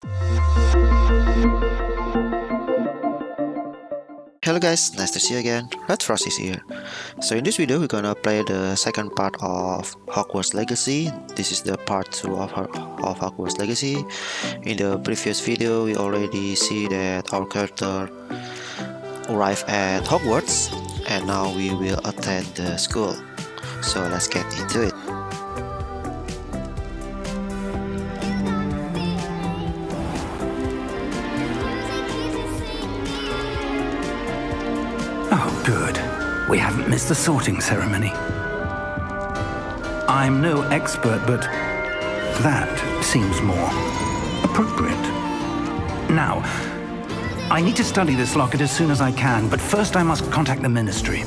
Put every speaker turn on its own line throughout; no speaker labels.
Hello guys, nice to see you again. RedFrost is here. So in this video we're gonna play the second part of Hogwarts Legacy. This is the part 2 of Hogwarts Legacy. In the previous video we already see that our character arrived at Hogwarts and now we will attend the school. So let's get into it.
Oh, good. We haven't missed the sorting ceremony. I'm no expert, but that seems more appropriate. Now, I need to study this locket as soon as I can, but first I must contact the Ministry.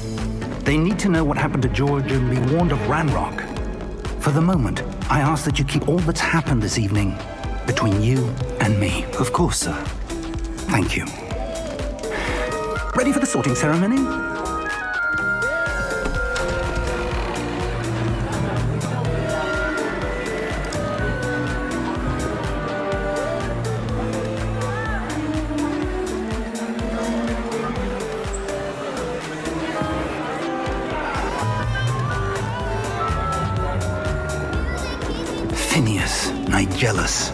They need to know what happened to George and be warned of Ranrock. For the moment, I ask that you keep all that's happened this evening between you and me.
Of course, sir.
Thank you. Ready for the sorting ceremony? Phineas, Nigellus,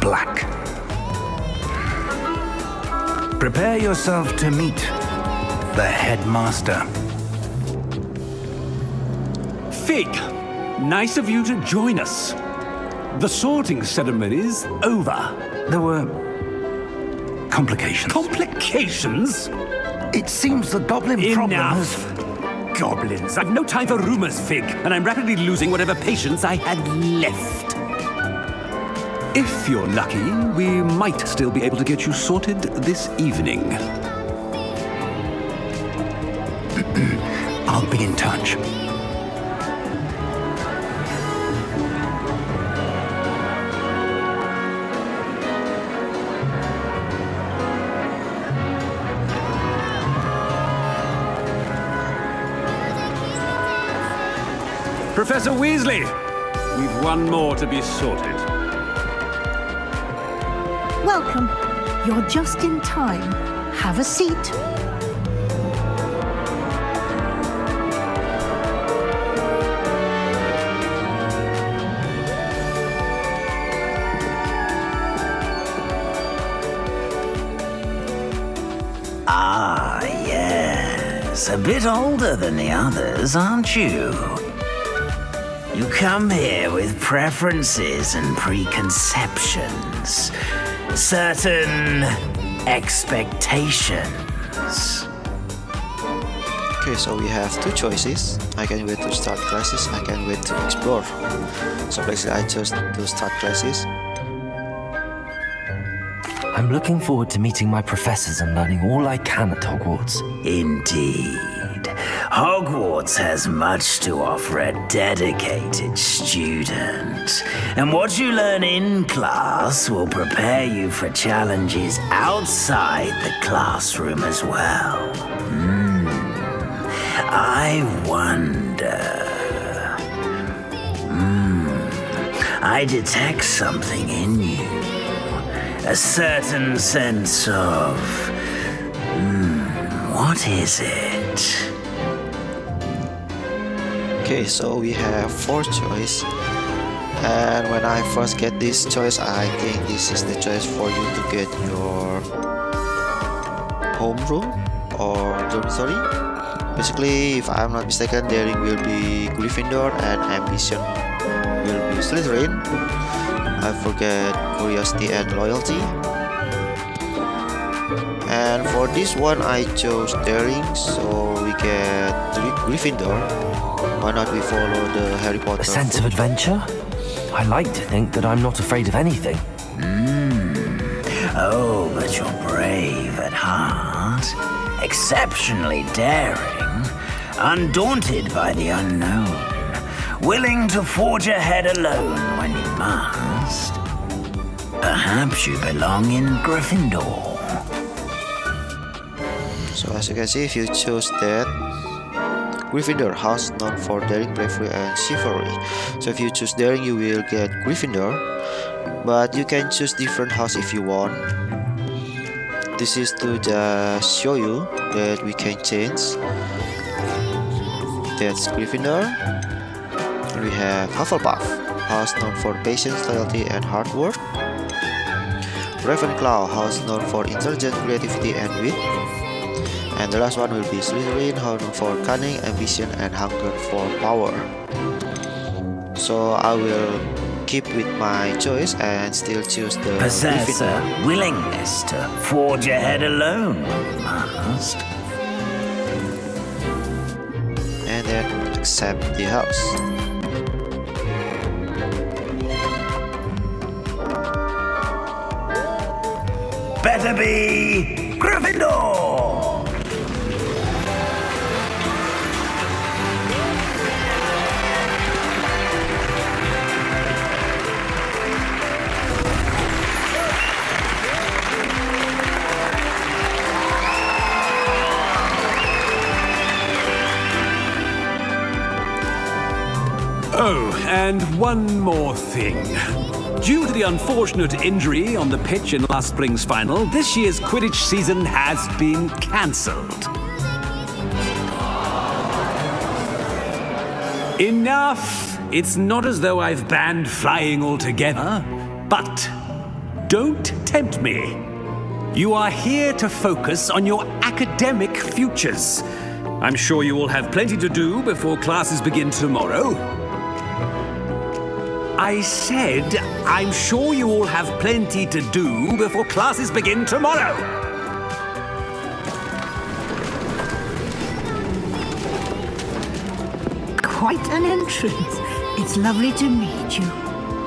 Black. Prepare yourself to meet the headmaster.
Fig, nice of you to join us. The sorting ceremony's over.
There were complications.
Complications?
It seems the goblin problem
Enough.
has...
Goblins. I've no time for rumors, Fig, and I'm rapidly losing whatever patience I had left. If you're lucky, we might still be able to get you sorted this evening.
I'll be in touch.
Professor Weasley, we've one more to be sorted.
Welcome. You're just in time. Have a seat.
Ah, yes. A bit older than the others, aren't you? You come here with preferences and preconceptions. Certain expectations.
Okay, so we have two choices. I can wait to start classes, I can wait to explore. So basically I chose to start classes.
I'm looking forward to meeting my professors and learning all I can at Hogwarts.
Indeed. Hogwarts has much to offer a dedicated student. And what you learn in class will prepare you for challenges outside the classroom as well. I wonder... I detect something in you. A certain sense of... what is it?
Okay, so we have 4 choices. And when I first get this choice, I think this is the choice for you to get your homeroom or dormitory. Basically, if I'm not mistaken, daring will be Gryffindor and ambition will be Slytherin. I forget curiosity and loyalty. And for this one, I chose daring, so we get Gryffindor. Why not we follow the Harry Potter?
A sense of adventure? I like to think that I'm not afraid of anything.
Oh, but you're brave at heart. Exceptionally daring. Undaunted by the unknown. Willing to forge ahead alone when you must. Perhaps you belong in Gryffindor.
So as you can see, if you choose that, Gryffindor, house known for daring, bravery, and chivalry. So if you choose daring, you will get Gryffindor. but you can choose different house if you want. This is to just show you that we can change. That's Gryffindor. We have Hufflepuff, house known for patience, loyalty, and hard work. Ravenclaw, house known for intelligence, creativity, and wit. And the last one will be Slytherin, house known for cunning, ambition, and hunger for power. So I will keep with my choice and still choose the
Possess
Gryffindor.
a willingness to forge ahead alone, must.
And then accept the house.
Better be Gryffindor!
Oh, and one more thing. Due to the unfortunate injury on the pitch in last spring's final, this year's Quidditch season has been cancelled. Enough! It's not as though I've banned flying altogether, but don't tempt me. You are here to focus on your academic futures. I'm sure you will have plenty to do before classes begin tomorrow. I said, I'm sure you all have plenty to do before classes begin tomorrow.
Quite an entrance. It's lovely to meet you.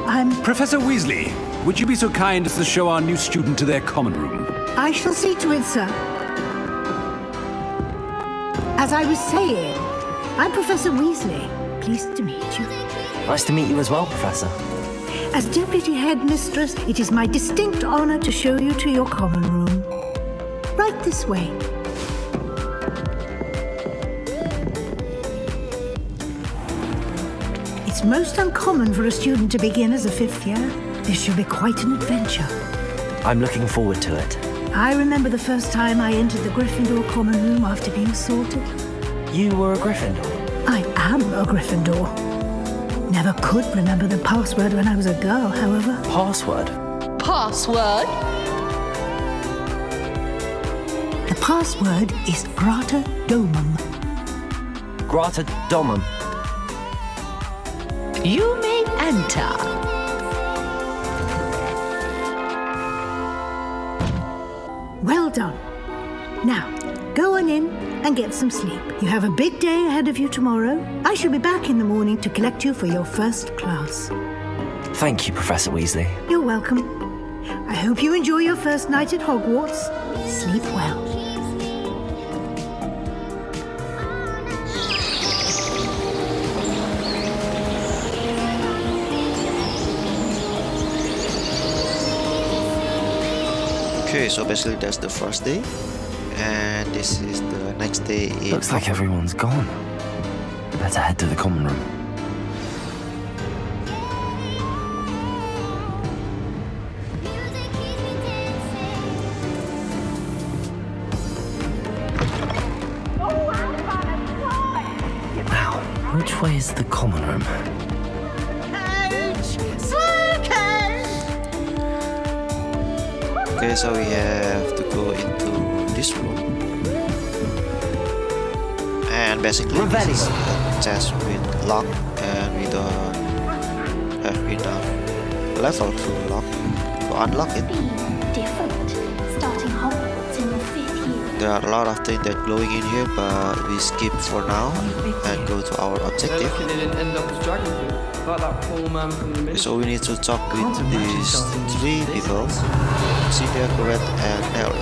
I'm...
Professor Weasley, would you be so kind as to show our new student to their common room?
I shall see to it, sir. As I was saying, I'm Professor Weasley. Pleased to meet you.
Nice to meet you as well, Professor.
As Deputy Headmistress, it is my distinct honor to show you to your common room. Right this way. It's most uncommon for a student to begin as a fifth year. This should be quite an adventure.
I'm looking forward to it.
I remember the first time I entered the Gryffindor common room after being assaulted.
You were a Gryffindor?
I am a Gryffindor. Never could remember the password when I was a girl, however.
Password?
Password?
The password is Grata Domum.
Grata Domum.
You may enter.
Well done. Now, go on in and get some sleep. You have a big day ahead of you tomorrow. I shall be back in the morning to collect you for your first class.
Thank you, Professor Weasley.
You're welcome. I hope you enjoy your first night at Hogwarts. Sleep well.
Okay, so basically that's the first day. And this is the next day in
Looks like everyone's gone. Better head to the common room. Now, which way is the common room?
Okay, so we have to go into this room. And basically this is a chest with lock, and we don't have enough level to unlock it.
Different, starting Hogwarts in the 5th year.
There are a lot of things that glowing in here, but we skip for now and go to our objective. So we need to talk with these three people, Sylvia, Corette, and Harry.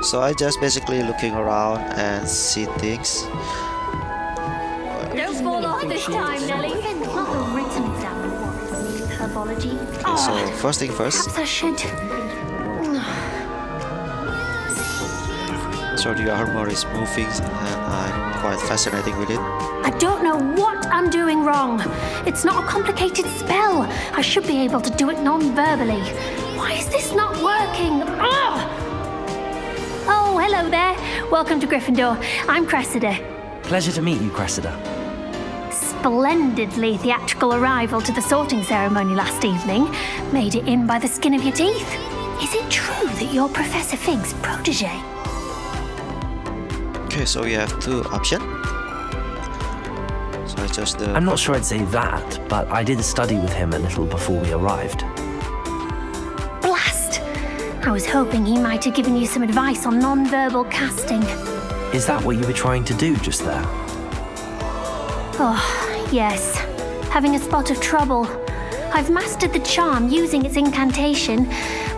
So I just basically looking around and see things.
Don't fall off this time, Nelly. Not the written exam rewards herbology.
Okay, so first thing first.
Perhaps I should.
So the armor is moving and I'm quite fascinated with it.
I don't know what I'm doing wrong. It's not a complicated spell. I should be able to do it non-verbally. Why is this not working? Ugh! Oh, hello there. Welcome to Gryffindor. I'm Cressida.
Pleasure to meet you, Cressida.
Splendidly theatrical arrival to the sorting ceremony last evening. Made it in by the skin of your teeth. Is it true that you're Professor Fig's protege?
Okay, so we have two options. So I chose the...
I'm not sure I'd say that, but I did study with him a little before we arrived.
Blast! I was hoping he might have given you some advice on non-verbal casting.
Is that what you were trying to do just there?
Oh, yes. Having a spot of trouble. I've mastered the charm using its incantation,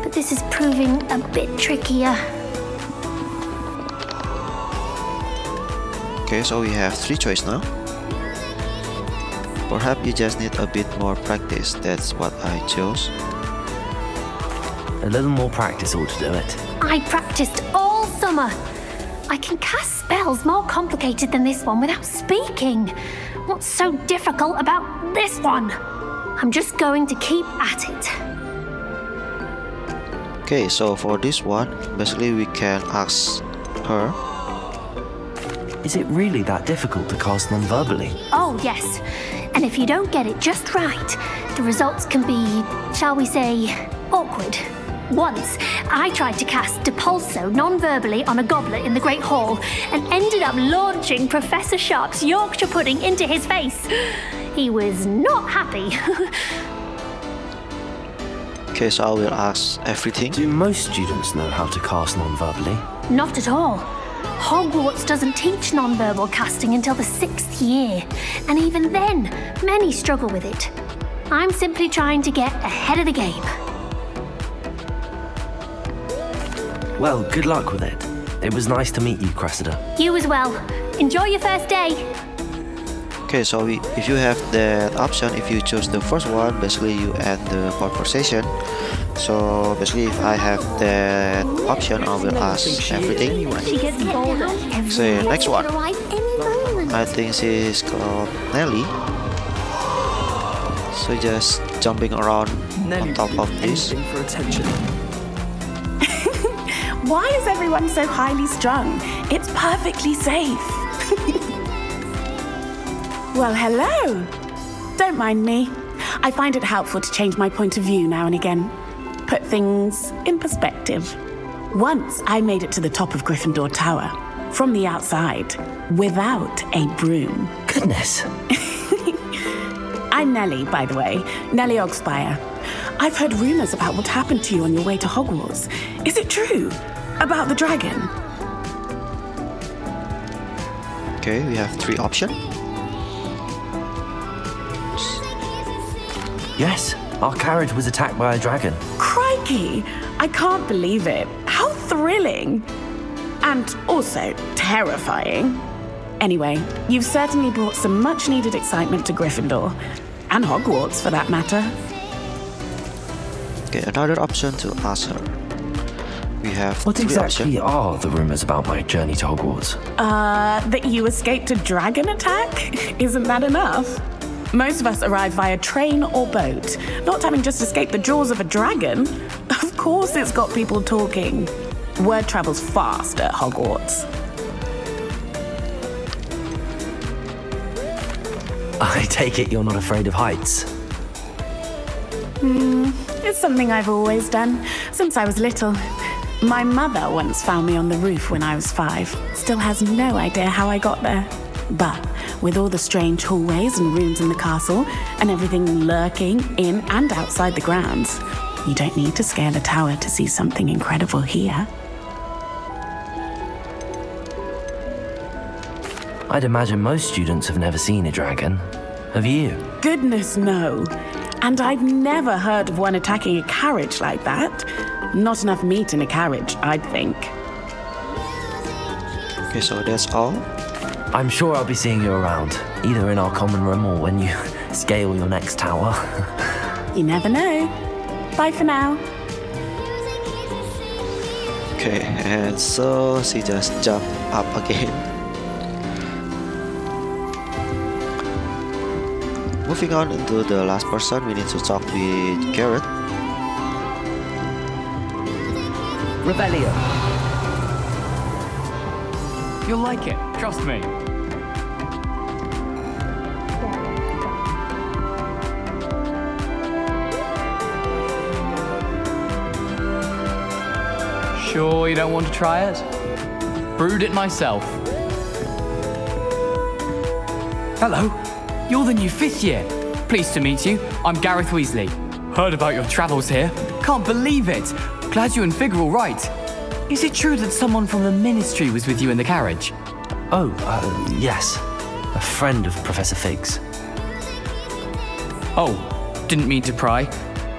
but this is proving a bit trickier.
Okay, so we have three choices now. Perhaps you just need a bit more practice. That's what I chose.
A little more practice ought to do it.
I practiced all summer. I can cast spells more complicated than this one without speaking. What's so difficult about this one? I'm just going to keep at it.
Okay, so for this one, basically we can ask her.
Is it really that difficult to cast non-verbally?
Oh, yes. And if you don't get it just right, the results can be, shall we say, awkward. Once, I tried to cast Depulso non-verbally on a goblet in the Great Hall and ended up launching Professor Sharp's Yorkshire pudding into his face. He was not happy.
Okay, so I will ask everything.
Do most students know how to cast non-verbally?
Not at all. Hogwarts doesn't teach non-verbal casting until the 6th year, and even then, many struggle with it. I'm simply trying to get ahead of the game.
Well, good luck with it. It was nice to meet you, Cressida.
You as well. Enjoy your first day.
Okay, so if you have that option, if you choose the first one, basically you end the conversation. So basically if I have that option, I will ask everything.
She gets bolder.
So next one,
Arrive any moment.
I think she's called Nelly. So just jumping around on top of this.
For attention. Why is everyone so highly strung? It's perfectly safe. Well, hello. Don't mind me. I find it helpful to change my point of view now and again. Put things in perspective. Once I made it to the top of Gryffindor Tower, from the outside, without a broom.
Goodness.
I'm Nellie, by the way. Nellie Ogspire. I've heard rumors about what happened to you on your way to Hogwarts. Is it true? About the dragon?
Okay, we have three options.
Yes, our carriage was attacked by a dragon.
Crikey! I can't believe it. How thrilling! And also terrifying. Anyway, you've certainly brought some much-needed excitement to Gryffindor. And Hogwarts, for that matter.
Okay, another option to ask her. We have
What
three
exactly
options.
are the rumors about my journey to Hogwarts?
That you escaped a dragon attack? Isn't that enough? Most of us arrive via train or boat, not having just escaped the jaws of a dragon. Of course it's got people talking. Word travels fast at Hogwarts.
I take it you're not afraid of heights.
It's something I've always done, since I was little. My mother once found me on the roof when I was 5. Still has no idea how I got there. But with all the strange hallways and rooms in the castle, and everything lurking in and outside the grounds, you don't need to scale a tower to see something incredible here.
I'd imagine most students have never seen a dragon. Have you?
Goodness, no. And I've never heard of one attacking a carriage like that. Not enough meat in a carriage, I'd think.
Okay, so that's all.
I'm sure I'll be seeing you around, either in our common room or when you scale your next tower.
You never know. Bye for now.
Okay, and so she just jumped up again. Moving on into the last person, we need to talk with Garrett.
Revelio. You'll like it, trust me. Sure you don't want to try it? Brewed it myself. Hello, you're the new 5th year. Pleased to meet you. I'm Gareth Weasley. Heard about your travels here. Can't believe it. Glad you and Fig are all right. Is it true that someone from the Ministry was with you in the carriage?
Oh, yes. A friend of Professor Fig's.
Oh, didn't mean to pry.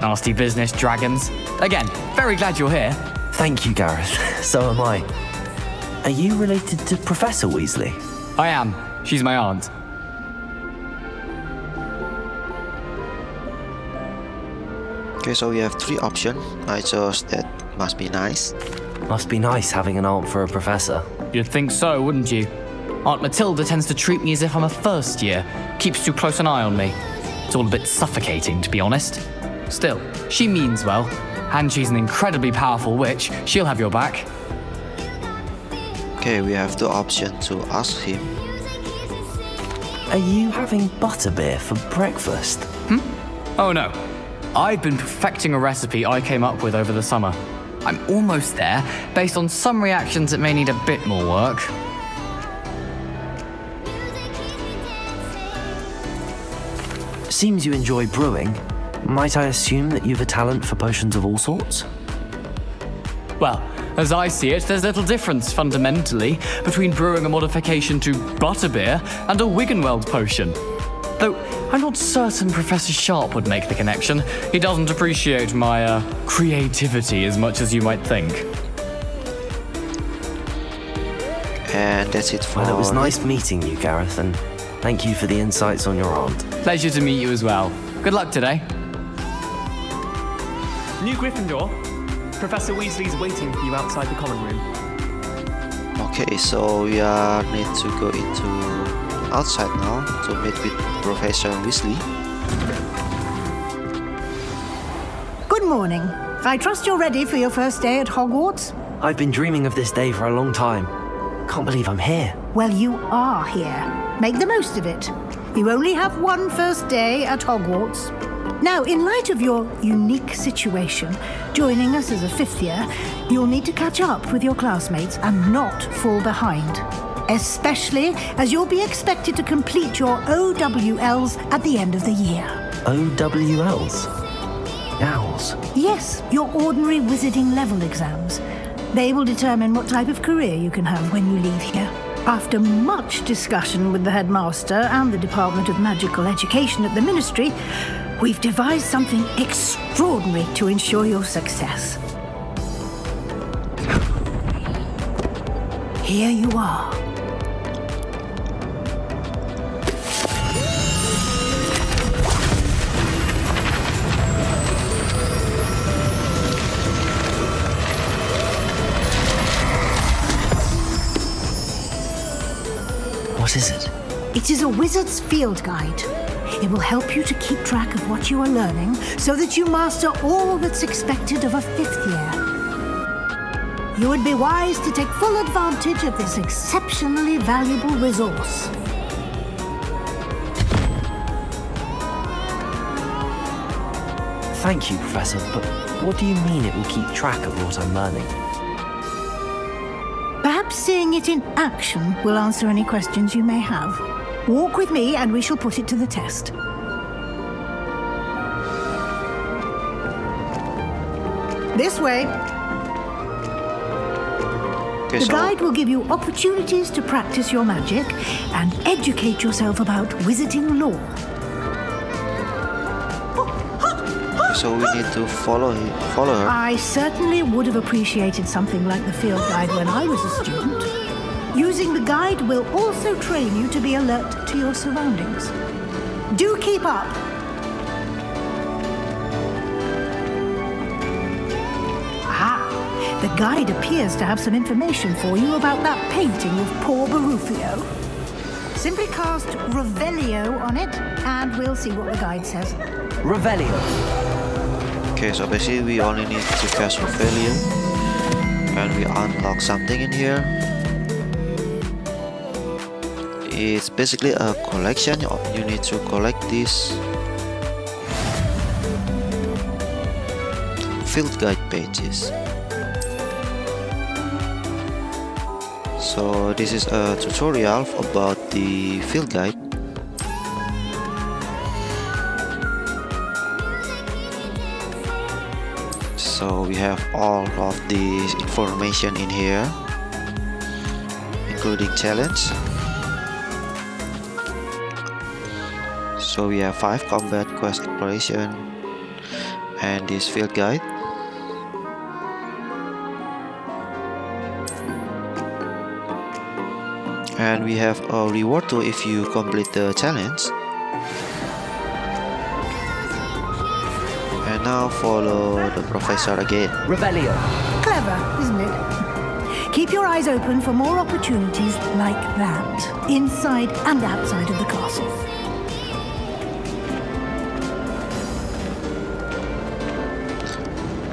Nasty business, dragons. Again, very glad you're here.
Thank you, Gareth. So am I. Are you related to Professor Weasley?
I am. She's my aunt.
Okay, so we have 3 options. I chose that must be nice.
Must be nice having an aunt for a professor.
You'd think so, wouldn't you? Aunt Matilda tends to treat me as if I'm a first year. Keeps too close an eye on me. It's all a bit suffocating, to be honest. Still, she means well. And she's an incredibly powerful witch. She'll have your back.
Okay, we have 2 options to ask him.
Are you having butterbeer for breakfast?
Oh no. I've been perfecting a recipe I came up with over the summer. I'm almost there. Based on some reactions, it may need a bit more work.
Seems you enjoy brewing. Might I assume that you've a talent for potions of all sorts?
Well, as I see it, there's little difference, fundamentally, between brewing a modification to butterbeer and a Wiggenweld potion. Though, I'm not certain Professor Sharp would make the connection. He doesn't appreciate my, creativity as much as you might think.
And that's it for...
Well, it was nice meeting you, Gareth, and thank you for the insights on your aunt.
Pleasure to meet you as well. Good luck today.
New Gryffindor. Professor Weasley's waiting for you outside the common room.
Okay, so we need to go into outside now to meet with Professor Weasley.
Good morning. I trust you're ready for your first day at Hogwarts?
I've been dreaming of this day for a long time. Can't believe I'm here.
Well, you are here. Make the most of it. You only have one first day at Hogwarts. Now, in light of your unique situation, joining us as a 5th year, you'll need to catch up with your classmates and not fall behind. Especially as you'll be expected to complete your OWLs at the end of the year.
OWLs? Owls?
Yes, your ordinary wizarding level exams. They will determine what type of career you can have when you leave here. After much discussion with the headmaster and the Department of Magical Education at the Ministry, we've devised something extraordinary to ensure your success. Here you are.
What is it?
It is a wizard's field guide. It will help you to keep track of what you are learning so that you master all that's expected of a 5th year. You would be wise to take full advantage of this exceptionally valuable resource.
Thank you, Professor, but what do you mean it will keep track of what I'm learning?
Perhaps seeing it in action will answer any questions you may have. Walk with me and we shall put it to the test. This way.
Okay,
The
so
guide will give you opportunities to practice your magic and educate yourself about wizarding lore.
so we need to follow her.
I certainly would have appreciated something like the field guide when I was a student. Using the guide will also train you to be alert to your surroundings. Do keep up. The The guide appears to have some information for you about that painting of poor Barufio. Simply cast Revelio on it, and we'll see what the guide says.
Revelio.
Okay, so basically we only need to cast Revelio, and we unlock something in here. It's basically a collection. You need to collect these field guide pages. So this is a tutorial about the field guide. So we have all of the information in here, including challenge. So we have 5 combat, quest, exploration, and this field guide. And we have a reward too if you complete the challenge. And now follow the professor again.
Revelio.
Clever, isn't it? Keep your eyes open for more opportunities like that, inside and outside of the castle.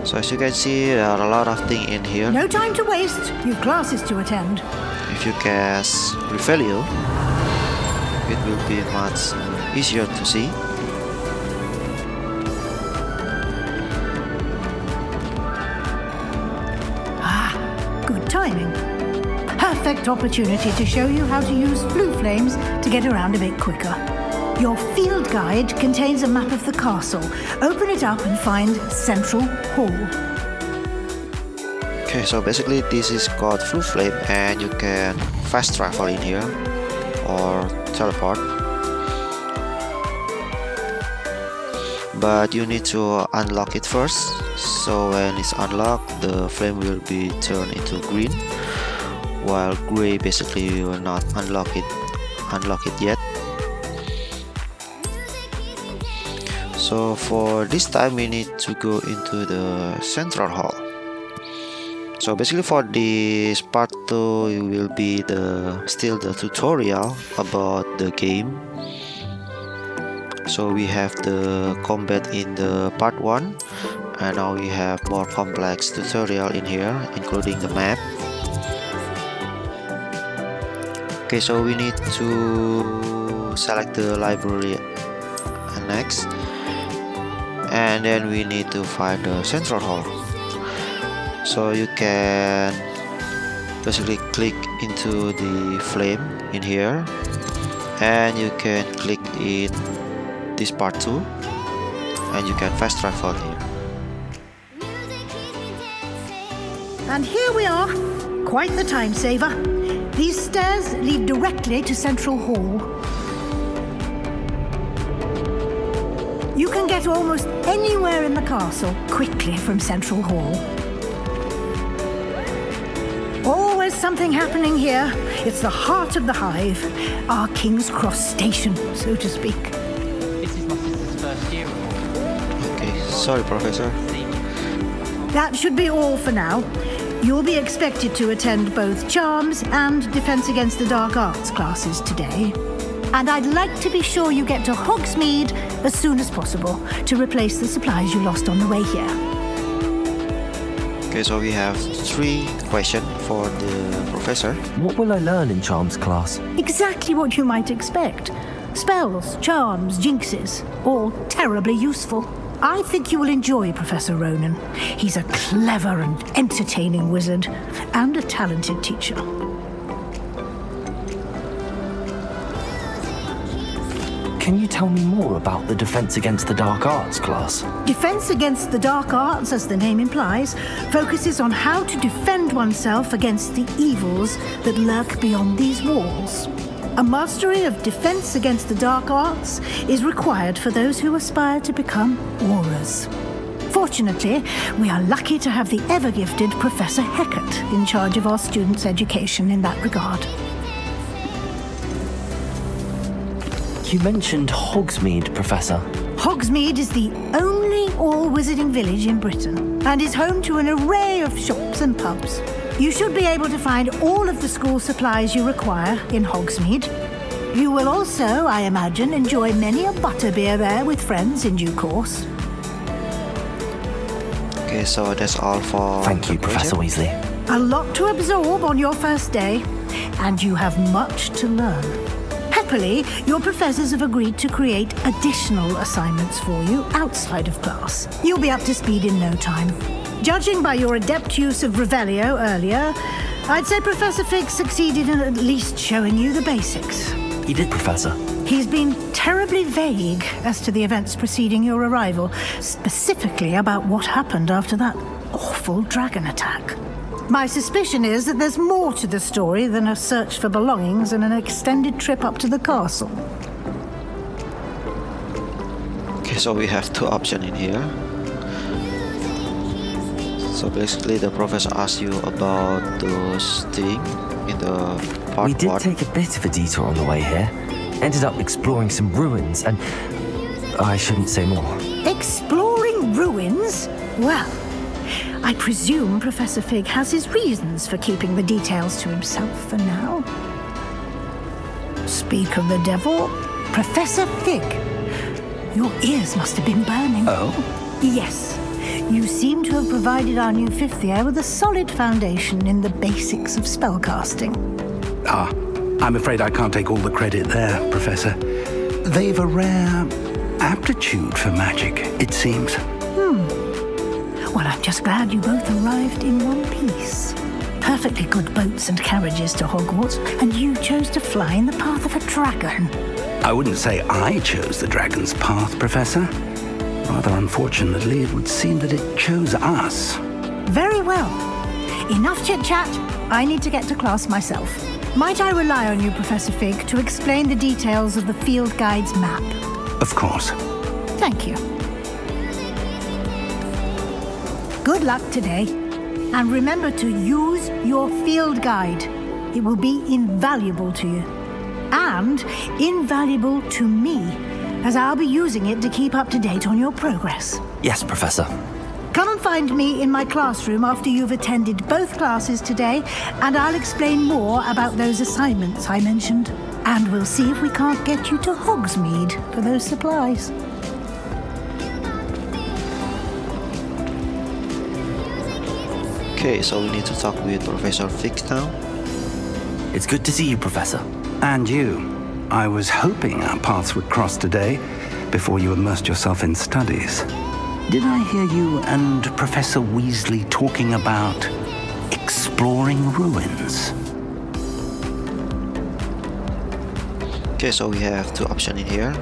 So as you can see, there are a lot of things in here.
No time to waste. You've classes to attend.
If you cast Revelio, it will be much easier to see.
Good timing. Perfect opportunity to show you how to use blue flames to get around a bit quicker. Your field guide contains a map of the castle. Open it up and find Central Hall.
Okay, so basically this is called Blue Flame, and you can fast travel in here or teleport. But you need to unlock it first. So when it's unlocked, the flame will be turned into green, while gray basically you will not unlock it yet. So for this time we need to go into the central hall. So basically for this part 2 it will be still the tutorial about the game. So we have the combat in the part 1, and now we have more complex tutorial in here, including the map. Okay, so we need to select the library next, and then we need to find the central hall. So you can basically click into the flame in here, and you can click in this part 2, and you can fast travel here.
And here we are. Quite the time saver. These stairs lead directly to Central Hall. You can get almost anywhere in the castle quickly from Central Hall. Always something happening here. It's the heart of the hive, our King's Cross station, so to speak.
This is my sister's first year.
Okay, sorry, Professor.
That should be all for now. You'll be expected to attend both Charms and Defense Against the Dark Arts classes today. And I'd like to be sure you get to Hogsmeade as soon as possible to replace the supplies you lost on the way here.
Okay, so we have 3 questions for the professor.
What will I learn in Charms class?
Exactly what you might expect. Spells, charms, jinxes, all terribly useful. I think you will enjoy Professor Ronan. He's a clever and entertaining wizard, and a talented teacher.
Can you tell me more about the Defense Against the Dark Arts class?
Defense Against the Dark Arts, as the name implies, focuses on how to defend oneself against the evils that lurk beyond these walls. A mastery of Defense Against the Dark Arts is required for those who aspire to become Aurors. Fortunately, we are lucky to have the ever-gifted Professor Hecat in charge of our students' education in that regard.
You mentioned Hogsmeade, Professor.
Hogsmeade is the only all-wizarding village in Britain and is home to an array of shops and pubs. You should be able to find all of the school supplies you require in Hogsmeade. You will also, I imagine, enjoy many a butterbeer there with friends in due course.
Okay, so that's all for...
Thank you, Professor Weasley.
A lot to absorb on your first day, and you have much to learn. Happily, your professors have agreed to create additional assignments for you outside of class. You'll be up to speed in no time. Judging by your adept use of Revelio earlier, I'd say Professor Fig succeeded in at least showing you the basics.
He did, Professor.
He's been terribly vague as to the events preceding your arrival, specifically about what happened after that awful dragon attack. My suspicion is that there's more to the story than a search for belongings and an extended trip up to the castle.
Okay, so we have two options in here. So basically the professor asks you about those things in the part 1.
We did take a bit of a detour on the way here. Ended up exploring some ruins and... I shouldn't say more.
Exploring ruins? Well, I presume Professor Fig has his reasons for keeping the details to himself for now. Speak of the devil, Professor Fig. Your ears must have been burning.
Oh?
Yes. You seem to have provided our new 5th year with a solid foundation in the basics of spellcasting.
Ah, I'm afraid I can't take all the credit there, Professor. They've a rare aptitude for magic, it seems.
Well, I'm just glad you both arrived in one piece. Perfectly good boats and carriages to Hogwarts, and you chose to fly in the path of a dragon.
I wouldn't say I chose the dragon's path, Professor. Rather unfortunately, it would seem that it chose us.
Very well. Enough chit-chat. I need to get to class myself. Might I rely on you, Professor Fig, to explain the details of the field guide's map?
Of course.
Thank you. Good luck today. And remember to use your field guide. It will be invaluable to you. And invaluable to me, as I'll be using it to keep up to date on your progress.
Yes, Professor.
Come and find me in my classroom after you've attended both classes today, and I'll explain more about those assignments I mentioned. And we'll see if we can't get you to Hogsmeade for those supplies.
Okay, so we need to talk with Professor Fig now.
It's good to see you, Professor.
And you. I was hoping our paths would cross today before you immersed yourself in studies. Did I hear you and Professor Weasley talking about exploring ruins?
Okay, so we have two options in here.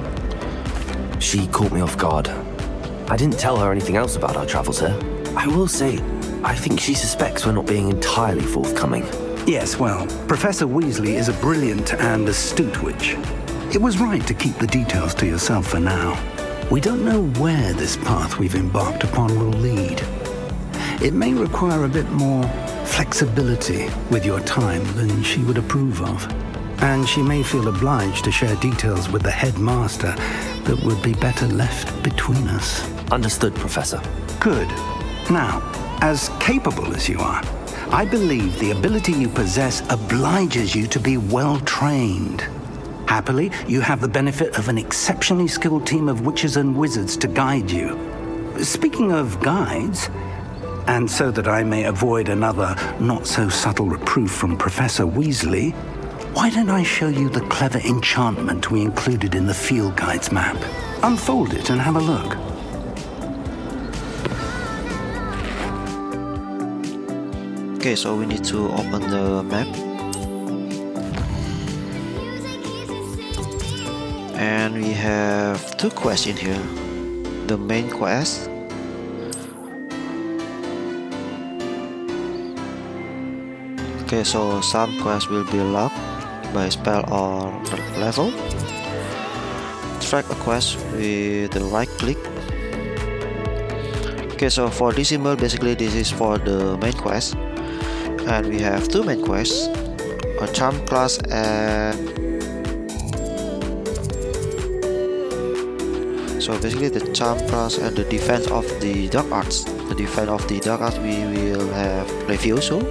She caught me off guard. I didn't tell her anything else about our travels here. I will say, I think she suspects we're not being entirely forthcoming.
Yes, well, Professor Weasley is a brilliant and astute witch. It was right to keep the details to yourself for now. We don't know where this path we've embarked upon will lead. It may require a bit more flexibility with your time than she would approve of. And she may feel obliged to share details with the headmaster that would be better left between us.
Understood, Professor.
Good. Now, as capable as you are, I believe the ability you possess obliges you to be well-trained. Happily, you have the benefit of an exceptionally skilled team of witches and wizards to guide you. Speaking of guides, and so that I may avoid another not-so-subtle reproof from Professor Weasley, why don't I show you the clever enchantment we included in the field guide's map? Unfold it and have a look.
Okay, so we need to open the map. And we have two quests in here. The main quest. Okay, so some quests will be locked by spell or level. Track a quest with the right click. Okay, so for this symbol, basically this is for the main quest. And we have two main quests, a charm class and So basically the charm class and the defense of the dark arts. The defense of the dark arts we will have Levioso.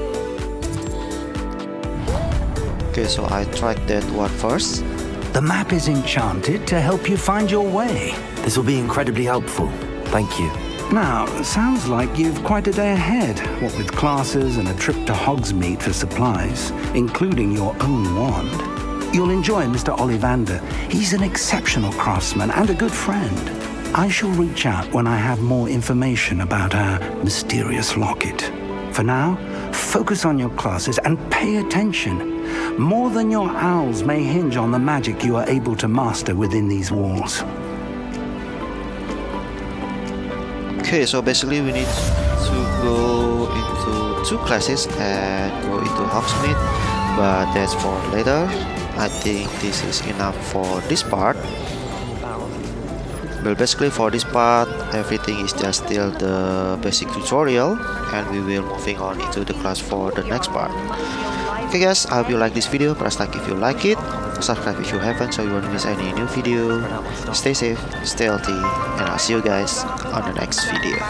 Okay, so I tried that one first.
The map is enchanted to help you find your way.
This will be incredibly helpful. Thank you.
Now, sounds like you've quite a day ahead, what with classes and a trip to Hogsmeade for supplies, including your own wand. You'll enjoy Mr. Ollivander. He's an exceptional craftsman and a good friend. I shall reach out when I have more information about our mysterious locket. For now, focus on your classes and pay attention. More than your owls may hinge on the magic you are able to master within these walls.
Okay, so basically we need to go into 2 classes and go into Hogsmeade, but that's for later. I think this is enough for this part. Well, basically for this part, everything is just still the basic tutorial, and we will moving on into the class for the next part. Okay guys, I hope you like this video. Press like if you like it, subscribe if you haven't so you won't miss any new video. Stay safe, stay healthy, and I'll see you guys on the next video.